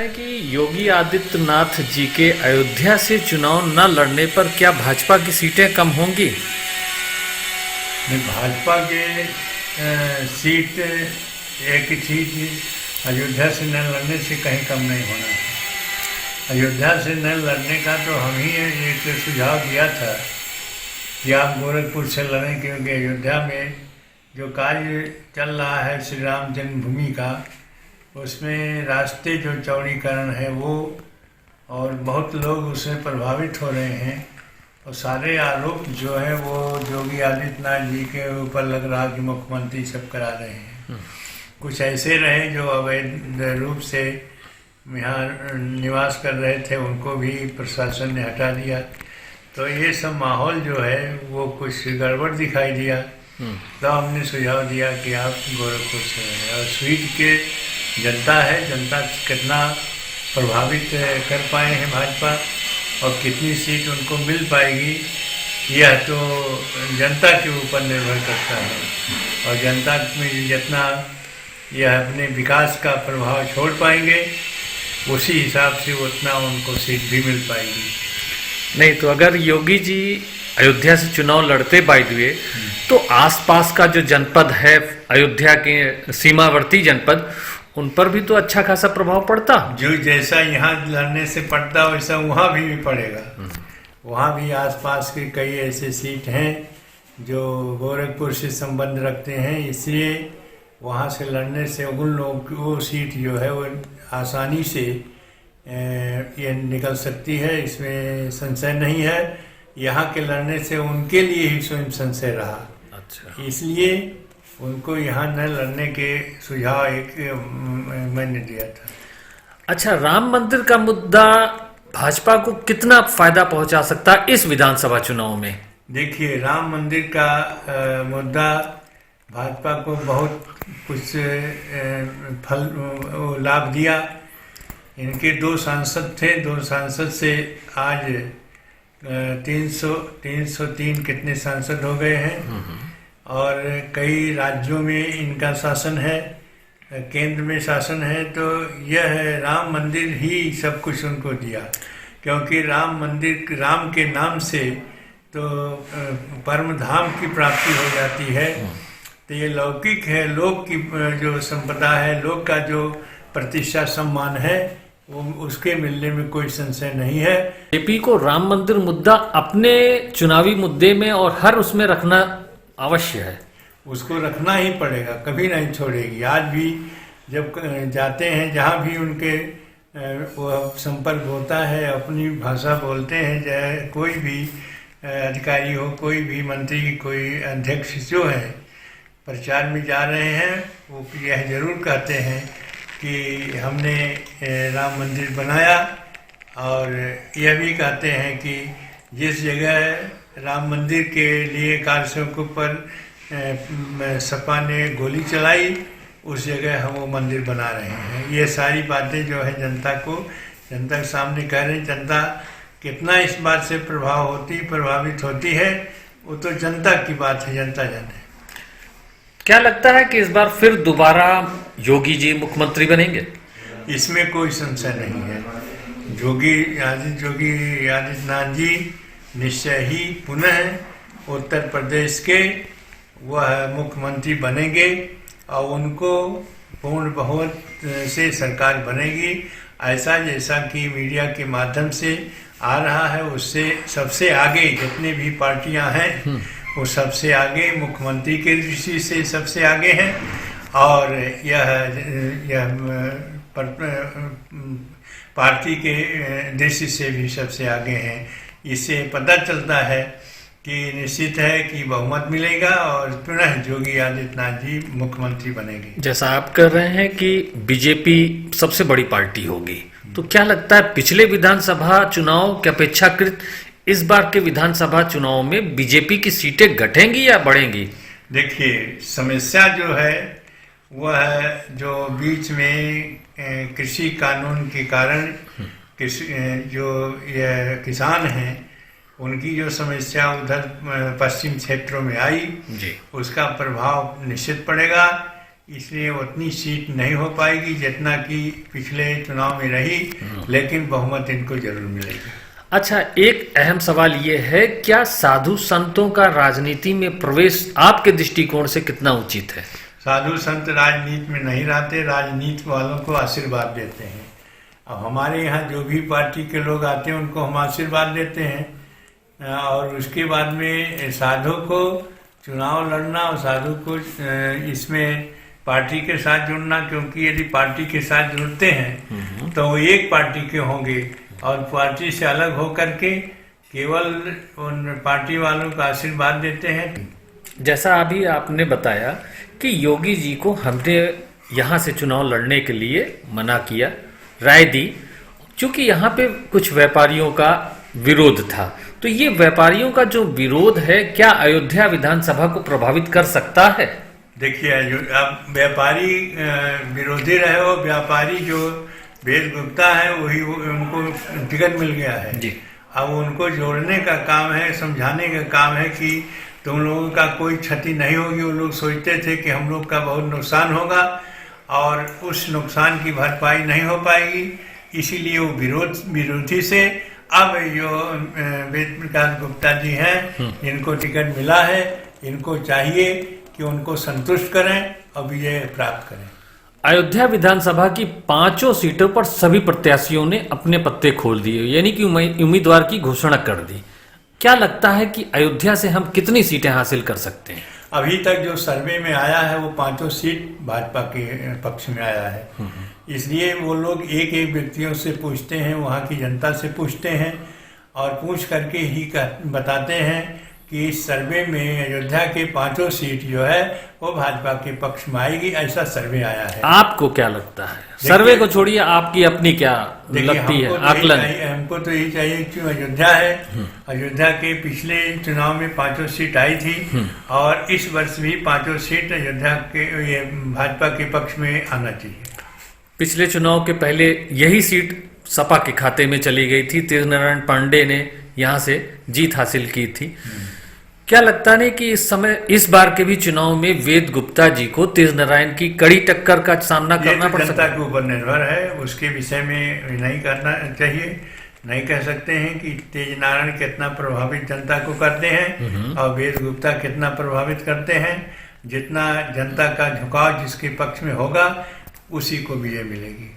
है कि योगी आदित्यनाथ जी के अयोध्या से चुनाव न लड़ने पर क्या भाजपा की सीटें कम होंगी? नहीं, भाजपा के सीट एक ही सीट अयोध्या से न लड़ने से कहीं कम नहीं होना है। अयोध्या से न लड़ने का तो हम ही एक सुझाव दिया था कि आप गोरखपुर से लड़ें, क्योंकि अयोध्या में जो कार्य चल रहा है श्री राम जन्मभूमि का, उसमें रास्ते जो चौड़ीकरण है वो, और बहुत लोग उससे प्रभावित हो रहे हैं, और सारे आरोप जो है वो योगी आदित्यनाथ जी के ऊपर लग रहा कि मुख्यमंत्री सब करा रहे हैं। कुछ ऐसे रहे जो अवैध रूप से यहाँ निवास कर रहे थे, उनको भी प्रशासन ने हटा दिया। तो ये सब माहौल जो है वो कुछ गड़बड़ दिखाई दिया, तो हमने सुझाव दिया कि आप गोरखपुर से रहें। और सीट के जनता है, जनता कितना प्रभावित कर पाए हैं भाजपा और कितनी सीट उनको मिल पाएगी, यह तो जनता के ऊपर निर्भर करता है। और जनता में जितना यह अपने विकास का प्रभाव छोड़ पाएंगे, उसी हिसाब से उतना उनको सीट भी मिल पाएगी। नहीं तो अगर योगी जी अयोध्या से चुनाव लड़ते बाय द वे, तो आसपास का जो जनपद है अयोध्या के सीमावर्ती जनपद, उन पर भी तो अच्छा खासा प्रभाव पड़ता। जो जैसा यहाँ लड़ने से पड़ता वैसा वहाँ भी पड़ेगा। वहाँ भी आसपास के कई ऐसे सीट हैं जो गोरखपुर से संबंध रखते हैं, इसलिए वहाँ से लड़ने से उन लोगों की वो सीट जो है वो आसानी से ये निकल सकती है, इसमें संशय नहीं है। यहाँ के लड़ने से उनके लिए ही स्वयं संशय रहा। अच्छा, इसलिए उनको यहाँ न लड़ने के सुझाव एक मैंने दिया था। अच्छा, राम मंदिर का मुद्दा भाजपा को कितना फायदा पहुंचा सकता है इस विधानसभा चुनाव में? देखिए, राम मंदिर का मुद्दा भाजपा को बहुत कुछ लाभ दिया। इनके दो सांसद थे, दो सांसद से आज 303 कितने सांसद हो गए हैं, और कई राज्यों में इनका शासन है, केंद्र में शासन है। तो यह राम मंदिर ही सब कुछ उनको दिया, क्योंकि राम मंदिर राम के नाम से तो परम धाम की प्राप्ति हो जाती है। तो ये लौकिक है, लोक की जो संपदा है, लोक का जो प्रतिष्ठा सम्मान है, वो उसके मिलने में कोई संशय नहीं है। बीजेपी को राम मंदिर मुद्दा अपने चुनावी मुद्दे में और हर उसमें रखना अवश्य है। उसको रखना ही पड़ेगा, कभी नहीं छोड़ेगी। आज भी जब जाते हैं, जहाँ भी उनके वो संपर्क होता है, अपनी भाषा बोलते हैं, चाहे कोई भी अधिकारी हो, कोई भी मंत्री, कोई अध्यक्ष जो है, प्रचार में जा रहे हैं, वो यह जरूर कहते हैं कि हमने राम मंदिर बनाया, और यह भी कहते हैं कि जिस जगह राम मंदिर के लिए कार्यसेवकों पर सपा ने गोली चलाई, उस जगह हम वो मंदिर बना रहे हैं। ये सारी बातें जो है जनता के सामने कह रहे हैं। जनता कितना इस बात से प्रभावित होती है, वो तो जनता की बात है, जनता जाने। क्या लगता है कि इस बार फिर दोबारा योगी जी मुख्यमंत्री बनेंगे? इसमें कोई संशय नहीं है। योगी आदित्यनाथ जी निश्चय ही पुनः उत्तर प्रदेश के वह मुख्यमंत्री बनेंगे, और उनको पूर्ण बहुमत से सरकार बनेगी। ऐसा जैसा कि मीडिया के माध्यम से आ रहा है, उससे सबसे आगे जितने भी पार्टियां हैं वो सबसे आगे, मुख्यमंत्री के दृष्टि से सबसे आगे हैं, और यह पार्टी के दृष्टि से भी सबसे आगे हैं। इससे पता चलता है कि निश्चित है कि बहुमत मिलेगा और पुनः योगी आदित्यनाथ जी मुख्यमंत्री बनेंगे। जैसा आप कर रहे हैं कि बीजेपी सबसे बड़ी पार्टी होगी, तो क्या लगता है पिछले विधानसभा चुनाव के अपेक्षाकृत इस बार के विधानसभा चुनाव में बीजेपी की सीटें घटेंगी या बढ़ेंगी? देखिए, समस्या जो है वह जो बीच में कृषि कानून के कारण जो ये किसान हैं, उनकी जो समस्या उधर पश्चिम क्षेत्रों में आई, उसका प्रभाव निश्चित पड़ेगा। इसलिए उतनी सीट नहीं हो पाएगी जितना कि पिछले चुनाव में रही, लेकिन बहुमत इनको जरूर मिलेगी। अच्छा, एक अहम सवाल ये है, क्या साधु संतों का राजनीति में प्रवेश आपके दृष्टिकोण से कितना उचित है? साधु संत राजनीति में नहीं रहते, राजनीति वालों को आशीर्वाद देते हैं। अब हमारे यहाँ जो भी पार्टी के लोग आते हैं उनको हम आशीर्वाद देते हैं, और उसके बाद में साधु को चुनाव लड़ना और साधु को इसमें पार्टी के साथ जुड़ना, क्योंकि यदि पार्टी के साथ जुड़ते हैं तो वो एक पार्टी के होंगे और पार्टी से अलग होकर के केवल उन पार्टी वालों का आशीर्वाद देते हैं। जैसा अभी आपने बताया कि योगी जी को हमने यहाँ से चुनाव लड़ने के लिए मना किया, राय दी, क्योंकि यहाँ पे कुछ व्यापारियों का विरोध था। तो ये व्यापारियों का जो विरोध है, क्या अयोध्या विधानसभा को प्रभावित कर सकता है? देखिए, अब व्यापारी विरोधी रहे हो, व्यापारी जो वेद गुप्ता है वही उनको टिकट मिल गया है जी। अब उनको जोड़ने का काम है, समझाने का काम है कि तुम लोगों का कोई क्षति नहीं होगी। वो लोग सोचते थे कि हम लोग का बहुत नुकसान होगा और उस नुकसान की भरपाई नहीं हो पाएगी, इसीलिए वो विरोधी से अब जो वेद प्रकाश गुप्ता जी हैं, इनको टिकट मिला है, इनको चाहिए कि उनको संतुष्ट करें और विजय प्राप्त करें। अयोध्या विधानसभा की 5 सीटों पर सभी प्रत्याशियों ने अपने पत्ते खोल दिए, यानी कि उम्मीदवार की घोषणा कर दी। क्या लगता है कि अयोध्या से हम कितनी सीटें हासिल कर सकते हैं? अभी तक जो सर्वे में आया है वो 5 सीट भाजपा के पक्ष में आया है, इसलिए वो लोग एक एक व्यक्तियों से पूछते हैं, वहाँ की जनता से पूछते हैं और पूछ करके ही बताते हैं कि इस सर्वे में अयोध्या के 5 सीट जो है वो भाजपा के पक्ष में आएगी, ऐसा सर्वे आया है। आपको क्या लगता है? सर्वे को छोड़िए, आपकी अपनी क्या लगती है आकलन? हमको तो यही चाहिए कि अयोध्या है, अयोध्या के पिछले चुनाव में 5 सीट आई थी और इस वर्ष भी 5 सीट अयोध्या के ये भाजपा के पक्ष में आना चाहिए। पिछले चुनाव के पहले यही सीट सपा के खाते में चली गई थी, तेज नारायण पांडे ने यहाँ से जीत हासिल की थी। क्या लगता नहीं कि इस बार के भी चुनाव में वेद गुप्ता जी को तेज नारायण की कड़ी टक्कर का सामना करना पड़ सकता है? जनता के ऊपर निर्भर है, उसके विषय में नहीं करना चाहिए। नहीं कह सकते हैं कि तेज नारायण कितना प्रभावित जनता को करते हैं और वेद गुप्ता कितना प्रभावित करते हैं। जितना जनता का झुकाव जिसके पक्ष में होगा उसी को विजय मिलेगी।